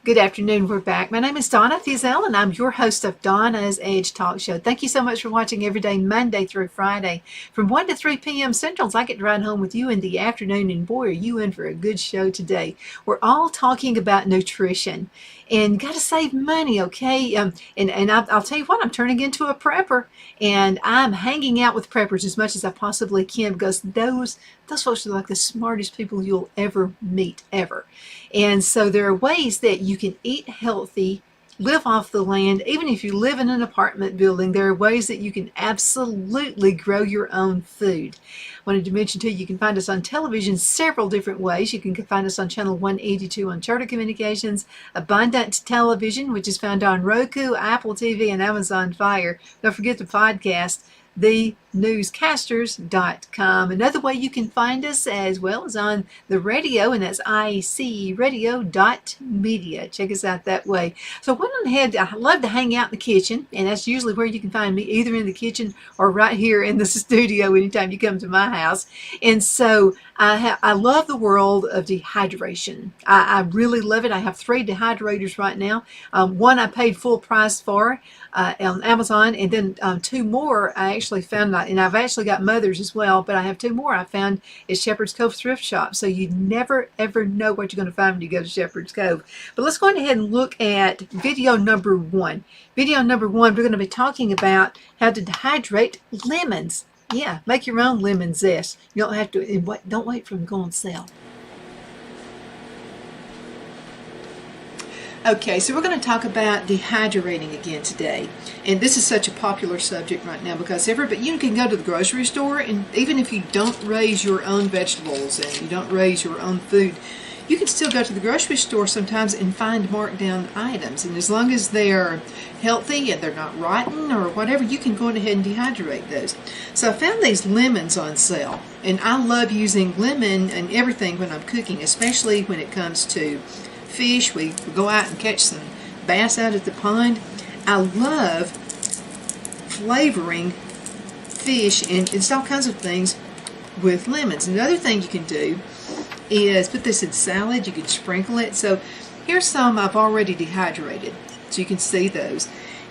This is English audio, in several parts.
Good afternoon. We're back. My name is Donna Thiesel, and I'm your host of Donna's Edge Talk Show. Thank you so much for watching every day, Monday through Friday. From 1 to 3 p.m. Centrals, I get to ride home with you in the afternoon, and boy, are you in for a good show today. We're all talking about nutrition and got to save money, okay? I'll tell you what, I'm turning into a prepper, and I'm hanging out with preppers as much as I possibly can because those folks are like the smartest people you'll ever meet, ever. And so there are ways that you can eat healthy, live off the land. Even if you live in an apartment building, there are ways that you can absolutely grow your own food. I wanted to mention too, you can find us on television several different ways. You can find us on channel 182 on Charter Communications, Abundant Television, which is found on Roku, Apple TV, and Amazon Fire. Don't forget the podcast, thenewscasters.com. Another way you can find us as well is on the radio, and that's icradio.media. Check us out that way. So I went on ahead. I love to hang out in the kitchen, and that's usually where you can find me, either in the kitchen or right here in the studio anytime you come to my house. And so I love the world of dehydration. I really love it. I have 3 dehydrators right now. One I paid full price for on Amazon, and then 2 more I actually found, and I've actually got Mother's as well, but I have 2 more I found at Shepherd's Cove Thrift Shop. So you never ever know what you're going to find when you go to Shepherd's Cove. But let's go ahead and look at video number 1. Video number 1, we're going to be talking about how to dehydrate lemons. Yeah, make your own lemon zest. You don't have to, don't wait for them to go on sale. Okay, so we're going to talk about dehydrating again today. And this is such a popular subject right now because you can go to the grocery store, and even if you don't raise your own vegetables and you don't raise your own food, you can still go to the grocery store sometimes and find marked down items. And as long as they're healthy and they're not rotten or whatever, you can go ahead and dehydrate those. So I found these lemons on sale, and I love using lemon and everything when I'm cooking, especially when it comes to fish. We go out and catch some bass out at the pond. I love flavoring fish and it's all kinds of things with lemons. Another thing you can do is put this in salad. You can sprinkle it. So here's some I've already dehydrated, so you can see those.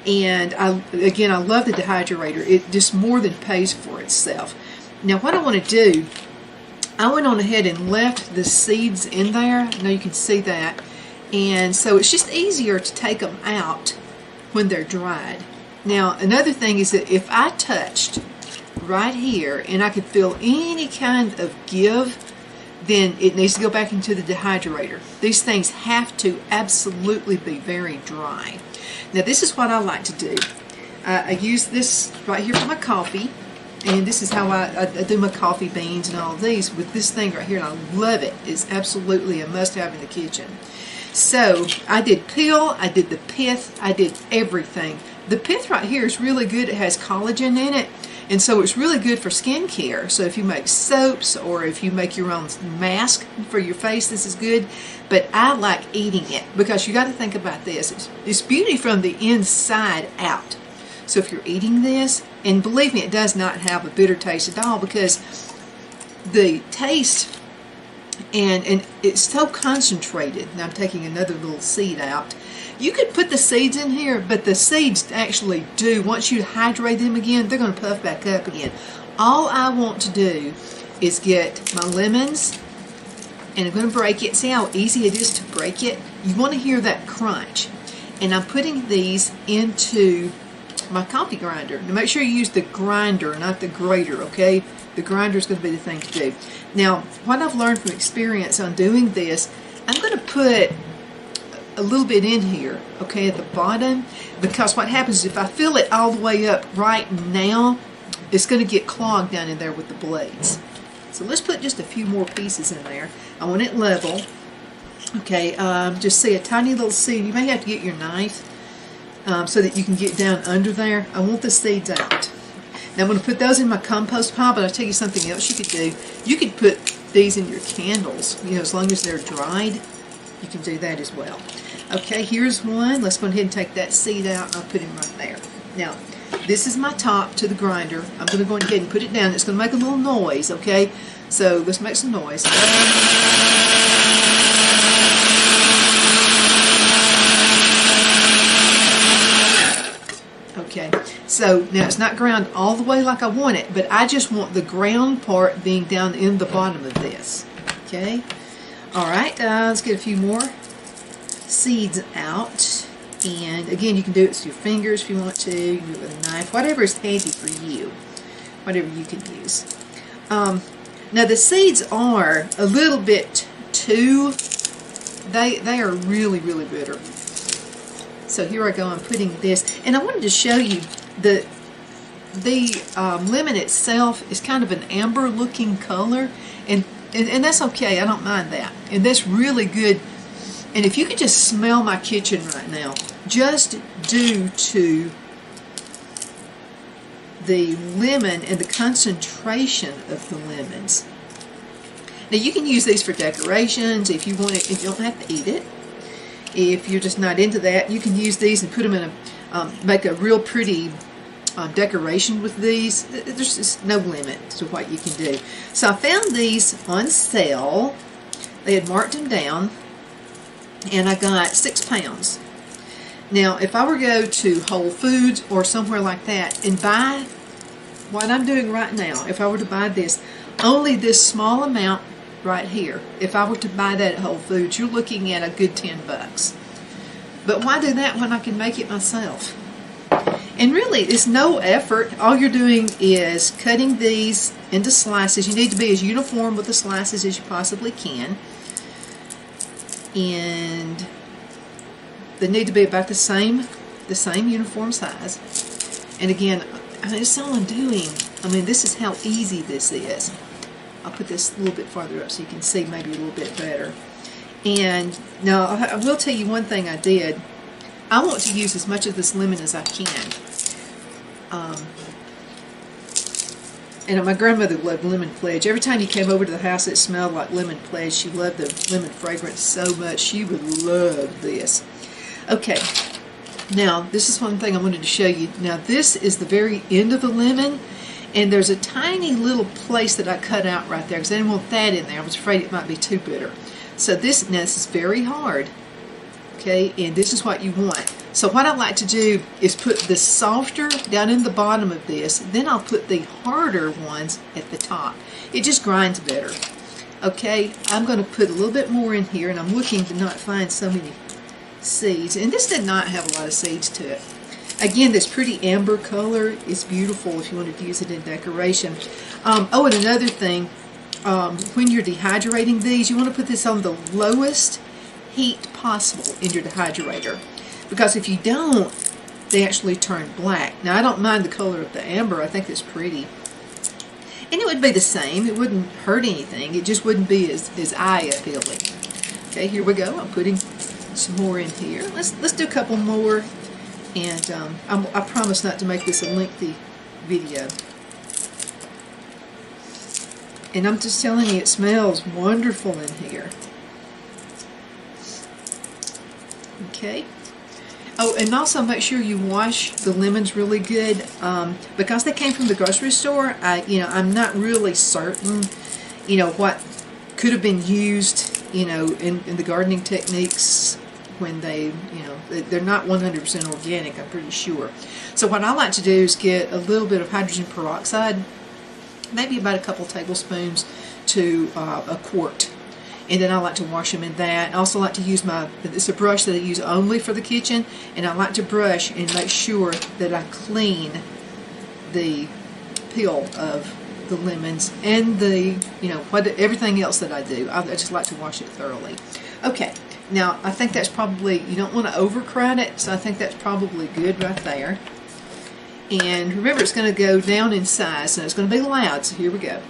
And I love the dehydrator. It just more than pays for itself. Now what I want to do, I went on ahead and left the seeds in there. Now you can see that. And so it's just easier to take them out when they're dried. Now another thing is that if I touched right here and I could feel any kind of give, then it needs to go back into the dehydrator. These things have to absolutely be very dry. Now this is what I like to do. I use this right here for my coffee. And this is how I do my coffee beans and all of these with this thing right here, and I love it. It's absolutely a must-have in the kitchen. So I did peel, I did the pith, I did everything. The pith right here is really good. It has collagen in it, and so it's really good for skincare. So if you make soaps or if you make your own mask for your face, this is good. But I like eating it because you got to think about this. It's beauty from the inside out. So if you're eating this, and believe me, it does not have a bitter taste at all because the taste and it's so concentrated. Now I'm taking another little seed out. You could put the seeds in here, but the seeds actually do, once you hydrate them again, they're going to puff back up again. All I want to do is get my lemons, and I'm going to break it. See how easy it is to break it? You want to hear that crunch. And I'm putting these into my coffee grinder. Now make sure you use the grinder, not the grater, okay? The grinder is going to be the thing to do. Now, what I've learned from experience on doing this, I'm going to put a little bit in here, okay, at the bottom, because what happens is if I fill it all the way up right now, it's going to get clogged down in there with the blades. So let's put just a few more pieces in there. I want it level. Okay, just see a tiny little seed. You may have to get your knife so that you can get down under there. I want the seeds out. Now I'm going to put those in my compost pile, but I'll tell you something else you could do. You could put these in your candles, you know, as long as they're dried. You can do that as well. Okay, here's one. Let's go ahead and take that seed out, and I'll put him right there. Now, this is my top to the grinder. I'm going to go ahead and put it down. It's going to make a little noise, okay? So let's make some noise. So now it's not ground all the way like I want it, but I just want the ground part being down in the bottom of this. Okay. All right. Let's get a few more seeds out. And again, you can do it with your fingers if you want to. You can do it with a knife, whatever is handy for you, whatever you can use. Now the seeds are a little bit too, they are really, really bitter. So here I go, I'm putting this, and I wanted to show you the lemon itself is kind of an amber looking color, and that's okay, I don't mind that. And that's really good. And if you could just smell my kitchen right now, just due to the lemon and the concentration of the lemons. Now you can use these for decorations if you want it, if you don't have to eat it. If you're just not into that, you can use these and put them in a, make a real pretty decoration with these. There's just no limit to what you can do. So I found these on sale. They had marked them down, and I got 6 pounds. Now, if I were to go to Whole Foods or somewhere like that and buy what I'm doing right now, if I were to buy this, only this small amount right here, if I were to buy that at Whole Foods, you're looking at a good $10. But why do that when I can make it myself? And really, it's no effort. All you're doing is cutting these into slices. You need to be as uniform with the slices as you possibly can. And they need to be about the same uniform size. And again, I mean, it's all I'm doing. I mean, this is how easy this is. I'll put this a little bit farther up so you can see maybe a little bit better. And now, I will tell you one thing I did. I want to use as much of this lemon as I can. And my grandmother loved lemon pledge. Every time you came over to the house, it smelled like lemon pledge. She loved the lemon fragrance so much. She would love this. Okay, now this is one thing I wanted to show you. Now this is the very end of the lemon, and there's a tiny little place that I cut out right there because I didn't want that in there. I was afraid it might be too bitter. So this is very hard, okay, and this is what you want. So what I like to do is put the softer down in the bottom of this, then I'll put the harder ones at the top. It just grinds better. Okay, I'm going to put a little bit more in here, and I'm looking to not find so many seeds. And this did not have a lot of seeds to it. Again, this pretty amber color is beautiful if you wanted to use it in decoration. Oh, and another thing, when you're dehydrating these, you want to put this on the lowest heat possible in your dehydrator. Because if you don't, they actually turn black. Now, I don't mind the color of the amber. I think it's pretty. And it would be the same. It wouldn't hurt anything. It just wouldn't be as eye-appealing. Okay, here we go. I'm putting some more in here. Let's do a couple more. And I promise not to make this a lengthy video. And I'm just telling you, it smells wonderful in here. Okay. Oh, and also make sure you wash the lemons really good, because they came from the grocery store. I'm not really certain, what could have been used, in the gardening techniques when they're not 100% organic. I'm pretty sure. So what I like to do is get a little bit of hydrogen peroxide, maybe about a couple tablespoons to a quart. And then I like to wash them in that. I also like to use it's a brush that I use only for the kitchen, and I like to brush and make sure that I clean the peel of the lemons and everything else that I do. I just like to wash it thoroughly. Okay, now I think that's probably, you don't want to overcrowd it, so I think that's probably good right there. And remember, it's going to go down in size, and it's going to be loud, so here we go.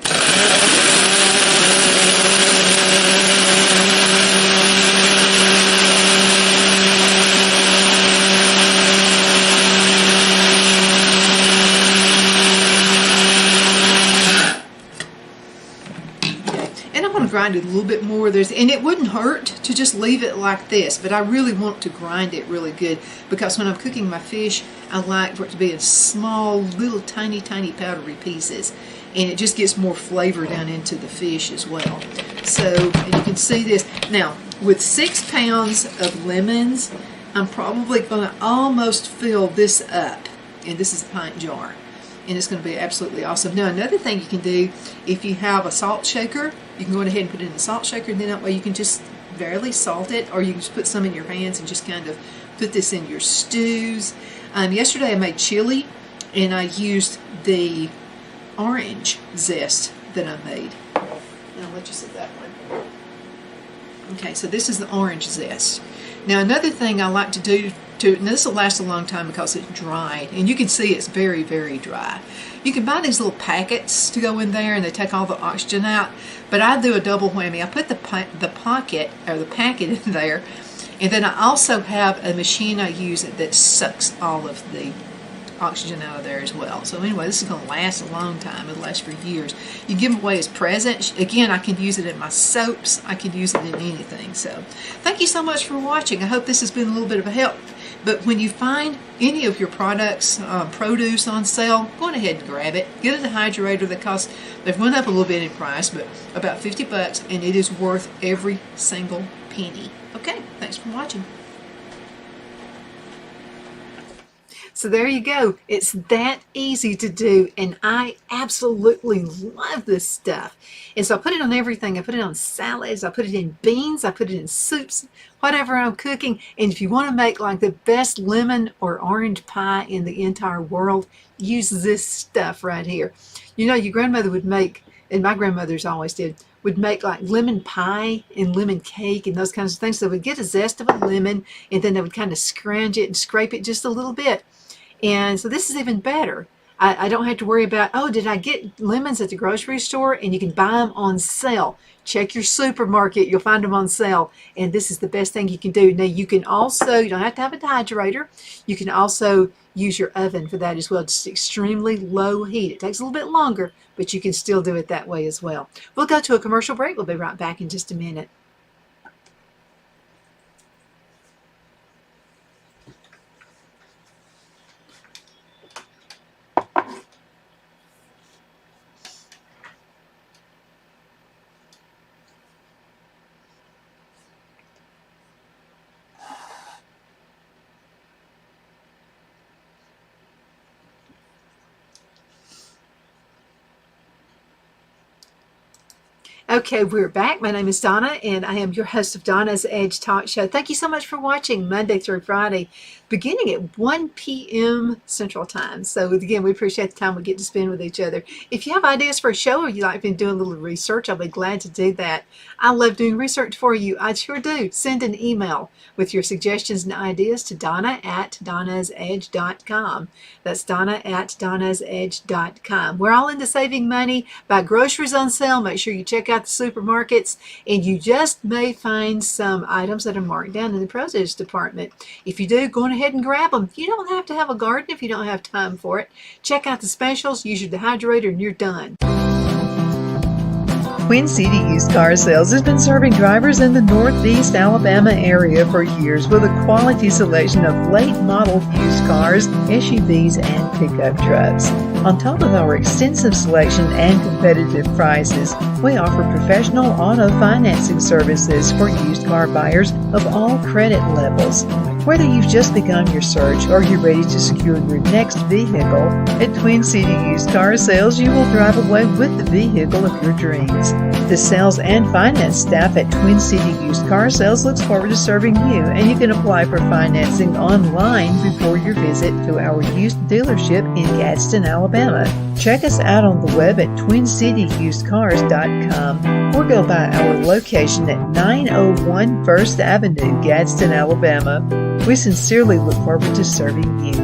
Grind it a little bit more. And it wouldn't hurt to just leave it like this, but I really want to grind it really good because when I'm cooking my fish, I like for it to be in small, little, tiny powdery pieces, and it just gets more flavor down into the fish as well. So, and you can see this. Now, with 6 pounds of lemons, I'm probably going to almost fill this up. and this is a pint jar. And it's going to be absolutely awesome. Now, another thing you can do, if you have a salt shaker, you can go ahead and put it in the salt shaker, and then that way you can just barely salt it, or you can just put some in your hands and just kind of put this in your stews. Yesterday I made chili, and I used the orange zest that I made. And I'll let you see that one. Okay, so this is the orange zest. Now, another thing I like to do, and this will last a long time because it's dried, and you can see it's very, very dry. You can buy these little packets to go in there, and they take all the oxygen out, but I do a double whammy. I put the packet in there, and then I also have a machine I use that sucks all of the oxygen out of there as well. So anyway, this is going to last a long time. It'll last for years. You give them away as presents. Again, I can use it in my soaps. I can use it in anything. So thank you so much for watching. I hope this has been a little bit of a help. But when you find any of your products, produce on sale, go on ahead and grab it. Get a dehydrator that costs, they've went up a little bit in price, but about $50, and it is worth every single penny. Okay, thanks for watching. So there you go. It's that easy to do, and I absolutely love this stuff. And so I put it on everything. I put it on salads, I put it in beans, I put it in soups, whatever I'm cooking. And if you want to make like the best lemon or orange pie in the entire world, use this stuff right here. You know, your grandmother would make, and my grandmothers always did, would make like lemon pie and lemon cake and those kinds of things. So they would get a zest of a lemon, and then they would kind of scrunch it and scrape it just a little bit. And so this is even better. I don't have to worry about, oh, did I get lemons at the grocery store? And you can buy them on sale. Check your supermarket. You'll find them on sale. And this is the best thing you can do. Now, you can also, you don't have to have a dehydrator. You can also use your oven for that as well. Just extremely low heat. It takes a little bit longer, but you can still do it that way as well. We'll go to a commercial break. We'll be right back in just a minute. Okay, we're back. My name is Donna, and I am your host of Donna's Edge Talk Show. Thank you so much for watching Monday through Friday, beginning at 1 p.m. Central Time. So again, we appreciate the time we get to spend with each other. If you have ideas for a show or you'd like me to do a little research, I'll be glad to do that. I love doing research for you. I sure do. Send an email with your suggestions and ideas to donna@donnasedge.com. That's donna@donnasedge.com. We're all into saving money. Buy groceries on sale. Make sure you check out the supermarkets, and you just may find some items that are marked down in the produce department. If you do, go on ahead and grab them. You don't have to have a garden if you don't have time for it. Check out the specials, use your dehydrator, and you're done. Twin City Used Car Sales has been serving drivers in the Northeast Alabama area for years with a quality selection of late model used cars, SUVs, and pickup trucks. On top of our extensive selection and competitive prices, we offer professional auto financing services for used car buyers of all credit levels. Whether you've just begun your search or you're ready to secure your next vehicle, at Twin City Used Car Sales, you will drive away with the vehicle of your dreams. The sales and finance staff at Twin City Used Car Sales looks forward to serving you, and you can apply for financing online before your visit to our used dealership in Gadsden, Alabama. Check us out on the web at twincityusedcars.com or go by our location at 901 First Avenue, Gadsden, Alabama. We sincerely look forward to serving you.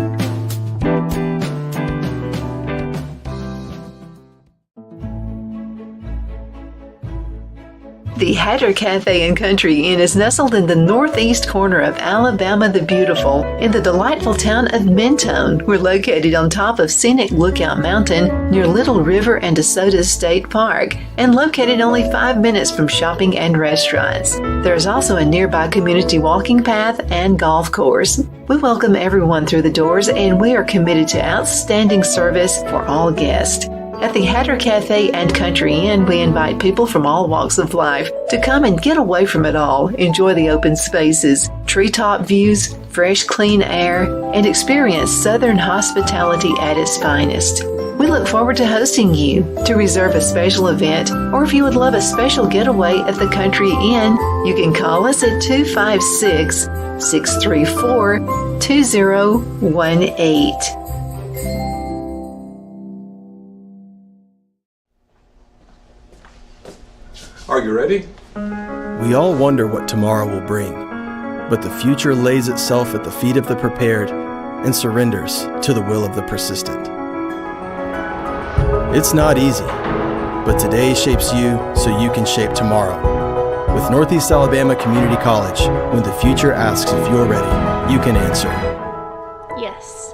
The Hatter Cafe and Country Inn is nestled in the northeast corner of Alabama the Beautiful in the delightful town of Mentone. We're located on top of scenic Lookout Mountain near Little River and DeSoto State Park, and located only 5 minutes from shopping and restaurants. There is also a nearby community walking path and golf course. We welcome everyone through the doors, and we are committed to outstanding service for all guests. At the Hatter Cafe and Country Inn, we invite people from all walks of life to come and get away from it all, enjoy the open spaces, treetop views, fresh, clean air, and experience Southern hospitality at its finest. We look forward to hosting you. To reserve a special event, or if you would love a special getaway at the Country Inn, you can call us at 256-634-2018. Are you ready? We all wonder what tomorrow will bring, but the future lays itself at the feet of the prepared and surrenders to the will of the persistent. It's not easy, but today shapes you so you can shape tomorrow. With Northeast Alabama Community College, when the future asks if you're ready, you can answer yes.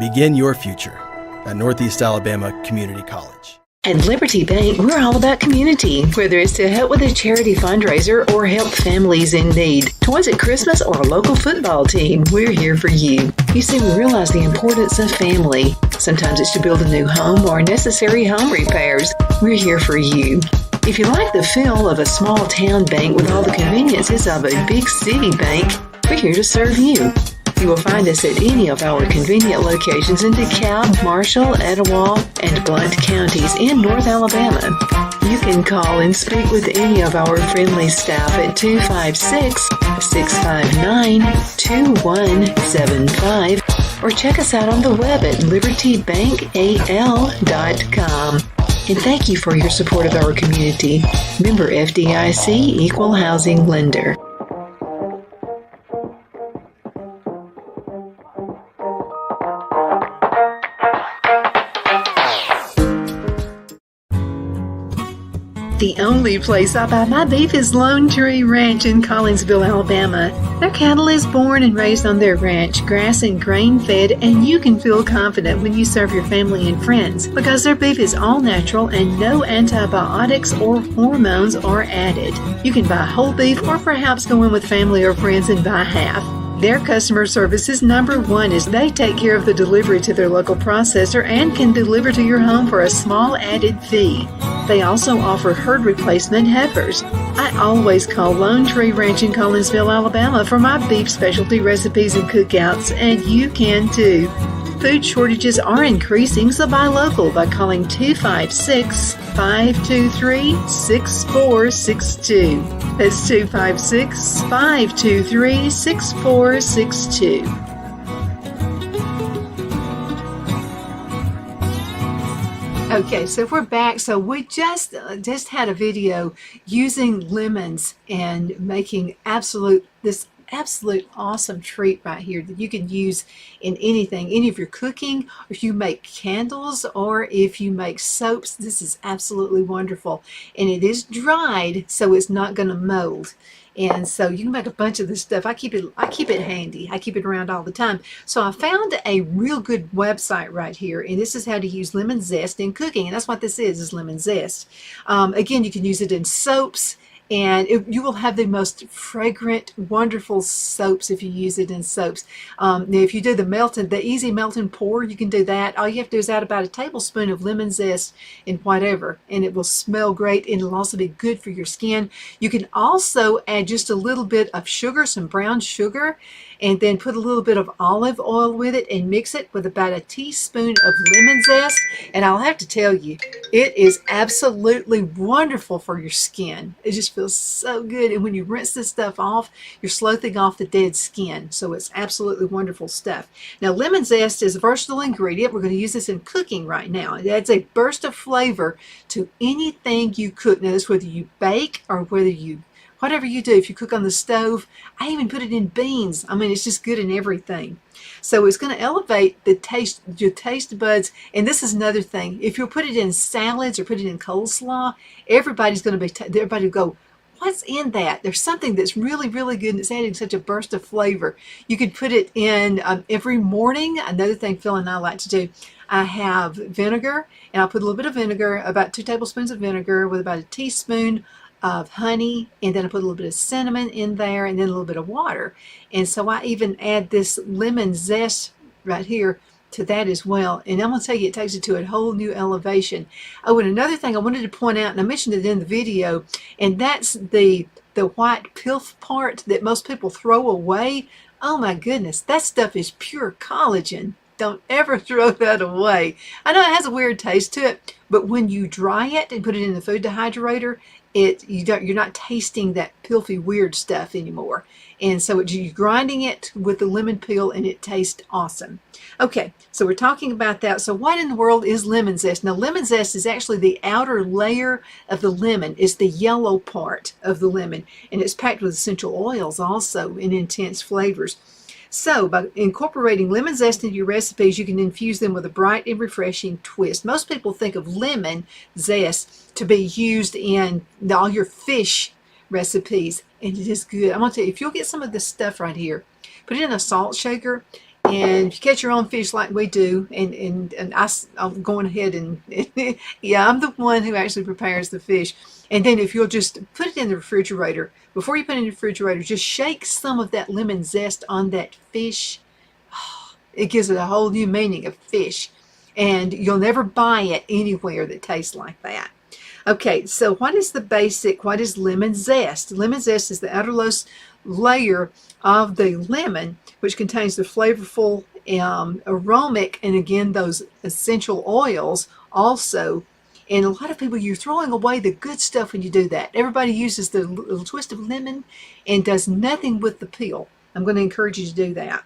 Begin your future at Northeast Alabama Community College. At Liberty Bank, we're all about community, whether it's to help with a charity fundraiser or help families in need. Toys at Christmas or a local football team, we're here for you. You see, we realize the importance of family. Sometimes it's to build a new home or necessary home repairs. We're here for you. If you like the feel of a small town bank with all the conveniences of a big city bank, we're here to serve you. You will find us at any of our convenient locations in DeKalb, Marshall, Etowah, and Blount counties in North Alabama. You can call and speak with any of our friendly staff at 256-659-2175 or check us out on the web at libertybankal.com. And thank you for your support of our community. Member FDIC Equal Housing Lender. The only place I buy my beef is Lone Tree Ranch in Collinsville, Alabama. Their cattle is born and raised on their ranch, grass and grain fed, and you can feel confident when you serve your family and friends because their beef is all natural and no antibiotics or hormones are added. You can buy whole beef or perhaps go in with family or friends and buy half. Their customer service is number one as they take care of the delivery to their local processor and can deliver to your home for a small added fee. They also offer herd replacement heifers. I always call Lone Tree Ranch in Collinsville, Alabama for my beef specialty recipes and cookouts, and you can too. Food shortages are increasing, so buy local by calling 256-523-6462. That's 256-523-6462. Okay, so we're back. So we just had a video using lemons and making this absolute awesome treat right here that you can use in anything, any of your cooking, if you make candles or if you make soaps. This is absolutely wonderful, and it is dried so it's not going to mold. And so you can make a bunch of this stuff. I keep it handy. I keep it around all the time. So I found a real good website right here, and this is how to use lemon zest in cooking. And that's what this is lemon zest. Again, you can use it in soaps, and you will have the most fragrant, wonderful soaps if you use it in soaps. Now, if you do the easy melt and pour, you can do that. All you have to do is add about a tablespoon of lemon zest in whatever, and it will smell great, and it'll also be good for your skin. You can also add just a little bit of sugar, some brown sugar, and then put a little bit of olive oil with it and mix it with about a teaspoon of lemon zest. And I'll have to tell you, it is absolutely wonderful for your skin. It just feels so good. And when you rinse this stuff off, you're slothing off the dead skin. So it's absolutely wonderful stuff. Now, lemon zest is a versatile ingredient. We're going to use this in cooking right now. It adds a burst of flavor to anything you cook. Now, that's whether you bake or whatever you do. If you cook on the stove, I even put it in beans. I mean, it's just good in everything. So it's going to elevate your taste buds. And this is another thing. If you put it in salads or put it in coleslaw, everybody will go, what's in that? There's something that's really, really good, and it's adding such a burst of flavor. You could put it in every morning. Another thing Phil and I like to do, I have vinegar, and I'll put a little bit of vinegar, about 2 tablespoons of vinegar with about a teaspoon of honey, and then I put a little bit of cinnamon in there, and then a little bit of water. And so I even add this lemon zest right here to that as well. And I'm going to tell you, it takes it to a whole new elevation. Oh, and another thing I wanted to point out, and I mentioned it in the video, and that's the white pith part that most people throw away. Oh my goodness, that stuff is pure collagen. Don't ever throw that away. I know it has a weird taste to it, but when you dry it and put it in the food dehydrator, you're not tasting that pilfy weird stuff anymore. And so you're grinding it with the lemon peel, and it tastes awesome. Okay, so we're talking about that. So what in the world is lemon zest? Now, lemon zest is actually the outer layer of the lemon. It's the yellow part of the lemon, and it's packed with essential oils also and intense flavors. So by incorporating lemon zest into your recipes, you can infuse them with a bright and refreshing twist. Most people think of lemon zest to be used in all your fish recipes, and it is good. I'm going to tell you, if you'll get some of this stuff right here, put it in a salt shaker, and if you catch your own fish like we do, and I'm going ahead and yeah, I'm the one who actually prepares the fish. And then if you'll just put it in the refrigerator, before you put it in the refrigerator, just shake some of that lemon zest on that fish. It gives it a whole new meaning of fish. And you'll never buy it anywhere that tastes like that. Okay, so what is lemon zest? Lemon zest is the outermost layer of the lemon, which contains the flavorful, aromatic, and again, those essential oils also. And a lot of people, you're throwing away the good stuff when you do that. Everybody uses the little twist of lemon and does nothing with the peel. I'm going to encourage you to do that.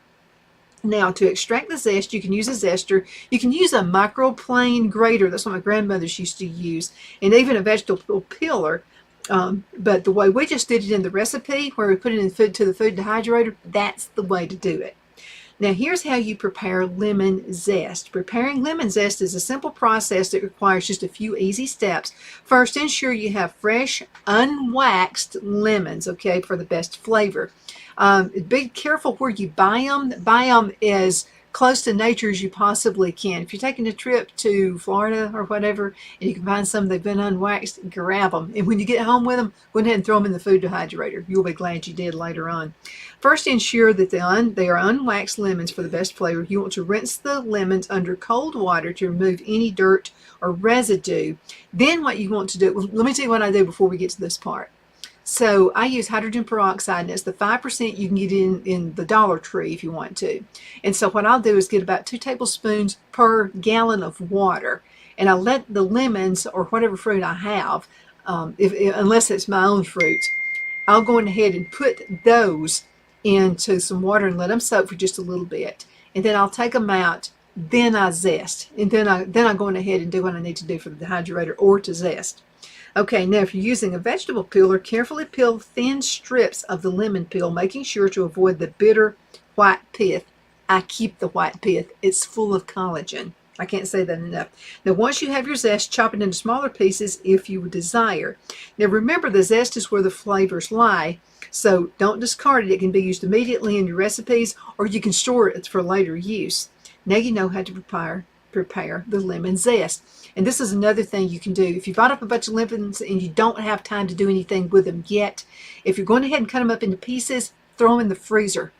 Now, to extract the zest, you can use a zester. You can use a microplane grater. That's what my grandmothers used to use, and even a vegetable peeler. But the way we just did it in the recipe, where we put it in to the food dehydrator, that's the way to do it. Now, here's how you prepare lemon zest. Preparing lemon zest is a simple process that requires just a few easy steps. First, ensure you have fresh, unwaxed lemons, okay, for the best flavor. Be careful where you buy them. Buy them as close to nature as you possibly can. If you're taking a trip to Florida or whatever, and you can find some they've been unwaxed, grab them. And when you get home with them, go ahead and throw them in the food dehydrator. You'll be glad you did later on. First, ensure that they are unwaxed lemons for the best flavor. You want to rinse the lemons under cold water to remove any dirt or residue. Then what you want to do, let me tell you what I do before we get to this part. So I use hydrogen peroxide, and it's the 5% you can get in the Dollar Tree if you want to. And so what I'll do is get about 2 tablespoons per gallon of water, and I let the lemons or whatever fruit I have, unless it's my own fruit, I'll go ahead and put those into some water and let them soak for just a little bit. And then I'll take them out, then I zest, and then I go ahead and do what I need to do for the dehydrator or to zest. Okay, now if you're using a vegetable peeler, carefully peel thin strips of the lemon peel, making sure to avoid the bitter white pith. I keep the white pith. It's full of collagen. I can't say that enough. Now, once you have your zest, chop it into smaller pieces if you desire. Now, remember, the zest is where the flavors lie, so don't discard it. It can be used immediately in your recipes, or you can store it for later use. Now you know how to prepare the lemon zest. And this is another thing you can do. If you bought up a bunch of lemons and you don't have time to do anything with them yet, if you're going ahead and cut them up into pieces, throw them in the freezer.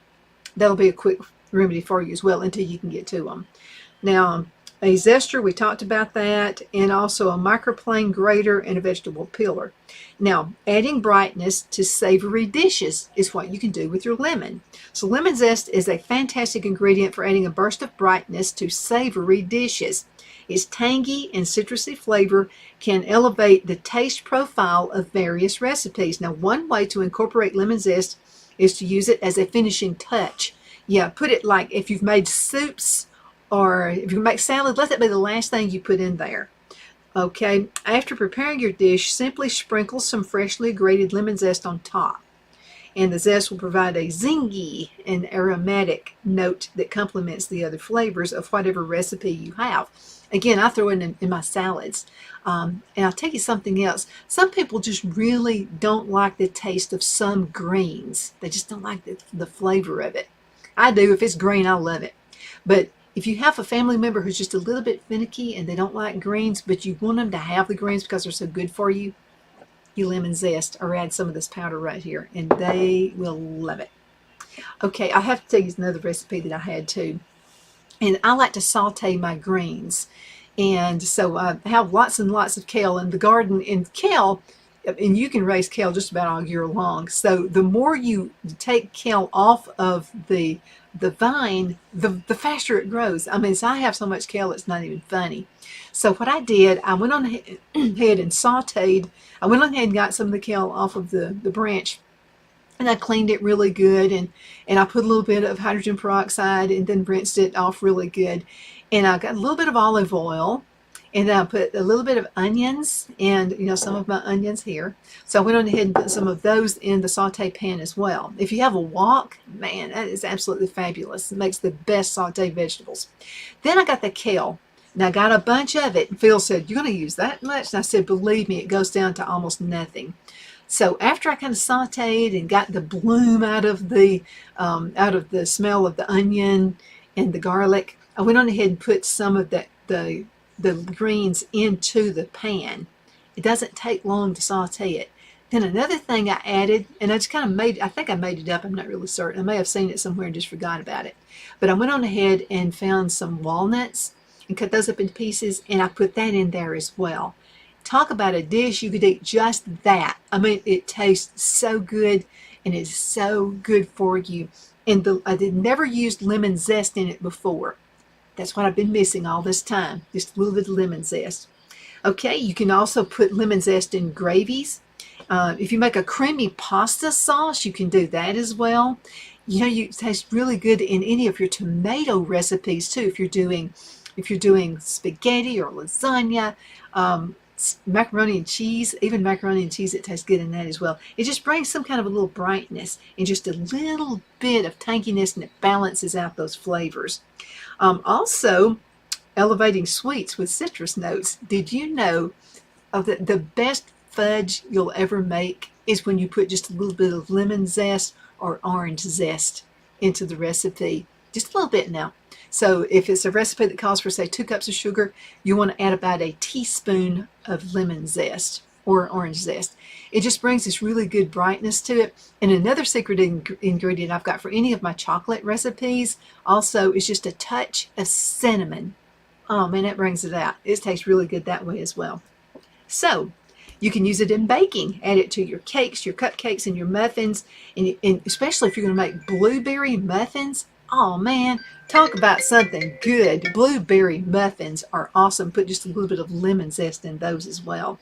That'll be a quick remedy for you as well until you can get to them. Now, a zester, we talked about that, and also a microplane grater and a vegetable peeler. Now, adding brightness to savory dishes is what you can do with your lemon. So lemon zest is a fantastic ingredient for adding a burst of brightness to savory dishes. Its tangy and citrusy flavor can elevate the taste profile of various recipes. Now, one way to incorporate lemon zest is to use it as a finishing touch. Yeah, put it like if you've made soups or if you make salad, let that be the last thing you put in there. Okay, after preparing your dish, simply sprinkle some freshly grated lemon zest on top. And the zest will provide a zingy and aromatic note that complements the other flavors of whatever recipe you have. Again, I throw it in my salads. And I'll tell you something else. Some people just really don't like the taste of some greens. They just don't like the flavor of it. I do. If it's green, I love it. But if you have a family member who's just a little bit finicky and they don't like greens, but you want them to have the greens because they're so good for you, you lemon zest or add some of this powder right here, and they will love it. Okay, I have to tell you another recipe that I had too. And I like to saute my greens. And so I have lots and lots of kale in the garden. And kale, and you can raise kale just about all year long. So the more you take kale off of the vine, the faster it grows. I mean, so I have so much kale, it's not even funny. So what I did, I went on ahead and sauteed. I went on ahead and got some of the kale off of the branch, and I cleaned it really good, and I put a little bit of hydrogen peroxide and then rinsed it off really good. And I got a little bit of olive oil, and then I put a little bit of onions, and some of my onions here. So I went on ahead and put some of those in the saute pan as well. If you have a wok, man, that is absolutely fabulous. It makes the best sauteed vegetables. Then I got the kale. And I got a bunch of it. And Phil said, "You're going to use that much?" And I said, "Believe me, it goes down to almost nothing." So after I kind of sauteed and got the bloom out of the smell of the onion and the garlic, I went on ahead and put some of the greens into the pan. It doesn't take long to saute it. Then another thing I added, and I just kind of I think I made it up, I'm not really certain. I may have seen it somewhere and just forgot about it. But I went on ahead and found some walnuts and cut those up into pieces, and I put that in there as well. Talk about a dish you could eat just that. I mean, it tastes so good, and it's so good for you. And I never used lemon zest in it before. That's what I've been missing all this time, just a little bit of lemon zest. Okay, you can also put lemon zest in gravies. If you make a creamy pasta sauce, you can do that as well. It tastes really good in any of your tomato recipes too. If you're doing spaghetti or lasagna, macaroni and cheese, even macaroni and cheese, it tastes good in that as well. It just brings some kind of a little brightness and just a little bit of tanginess, and it balances out those flavors. Also, elevating sweets with citrus notes. Did you know that the best fudge you'll ever make is when you put just a little bit of lemon zest or orange zest into the recipe? Just a little bit now. So if it's a recipe that calls for, say, 2 cups of sugar, you want to add about a teaspoon of lemon zest or orange zest. It just brings this really good brightness to it. And another secret ingredient I've got for any of my chocolate recipes also is just a touch of cinnamon. Oh man, that brings it out. It tastes really good that way as well. So you can use it in baking. Add it to your cakes, your cupcakes, and your muffins. And especially if you're going to make blueberry muffins, oh man, talk about something good. Blueberry muffins are awesome. Put just a little bit of lemon zest in those as well.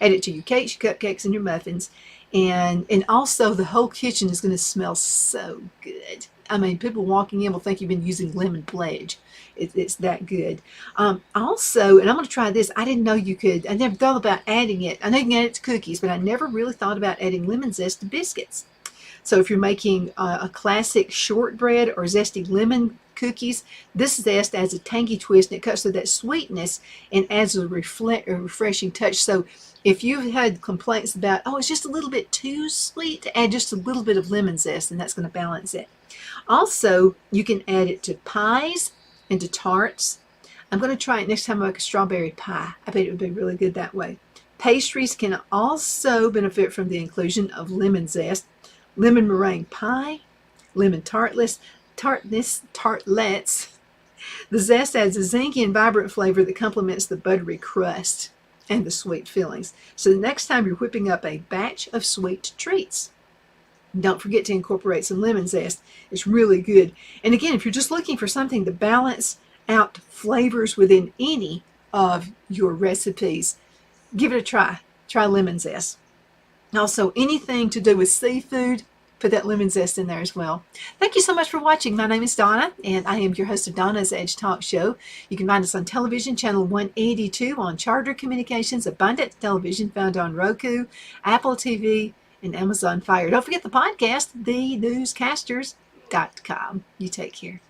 Add it to your cakes, your cupcakes, and your muffins. And also the whole kitchen is going to smell so good. I mean, people walking in will think you've been using lemon pledge. It's that good. Also, and I'm going to try this. I didn't know you could. I never thought about adding it. I know you can add it to cookies, but I never really thought about adding lemon zest to biscuits. So if you're making a classic shortbread or zesty lemon cookies, this zest adds a tangy twist, and it cuts through that sweetness and adds a refreshing touch. So if you've had complaints about, oh, it's just a little bit too sweet, add just a little bit of lemon zest, and that's going to balance it. Also, you can add it to pies and to tarts. I'm going to try it next time I make a strawberry pie. I bet it would be really good that way. Pastries can also benefit from the inclusion of lemon zest. Lemon meringue pie, lemon tartlets. The zest adds a zingy and vibrant flavor that complements the buttery crust and the sweet fillings. So the next time you're whipping up a batch of sweet treats, don't forget to incorporate some lemon zest. It's really good. And again, if you're just looking for something to balance out flavors within any of your recipes, give it a try. Try lemon zest. Also, anything to do with seafood, put that lemon zest in there as well. Thank you so much for watching. My name is Donna, and I am your host of Donna's Edge Talk Show. You can find us on television, channel 182 on Charter Communications, Abundant Television, found on Roku, Apple TV, and Amazon Fire. Don't forget the podcast, thenewscasters.com. You take care.